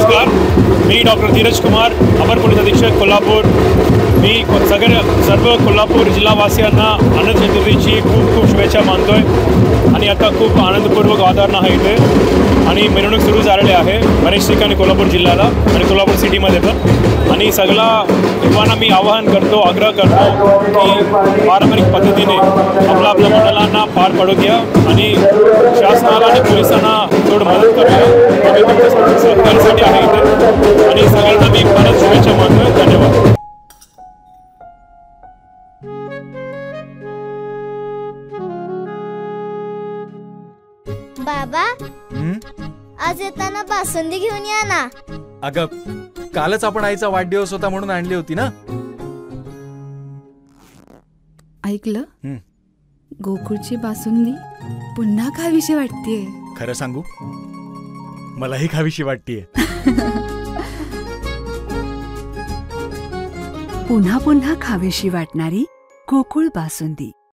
नमस्कार, मी डॉक्टर धीरज कुमार, अपर पोलीस अधीक्षक कोल्हापूर। मी सर्व कोल्हापूर जिल्हावासियांना अनंत चतुर्थीची खूप खूप शुभेच्छा मानतोय आणि आता खूप आनंदपूर्वक वातावरण आहे इथे आणि मिरवणूक सुरू झालेली आहे बरेच ठिकाणी कोल्हापूर जिल्ह्याला आणि कोल्हापूर सिटीमध्ये पण। आणि सगळ्या युवांना मी आवाहन करतो, आग्रह करतो की पारंपरिक पद्धतीने आपल्या मंडळांना पार पाडू द्या आणि शासनाला आणि पोलिसांना थोडं मदत करूया। आम्ही तुमच्या सहकार्यासाठी आहे इथे आणि सगळ्यांना मी परत शुभेच्छा मानतोय। धन्यवाद। बाबा, आज येताना बासुंदी घेऊन या ना। अगं, कालच आपण आईचा वाढदिवस होता म्हणून आणली होती ना। ऐकलं, गोकुळची बासुंदी पुन्हा खावीशी वाटतेय। खरं सांगू, मलाही खावीशी वाटतेय। पुन्हा पुन्हा खावीशी वाटणारी गोकुळ बासुंदी।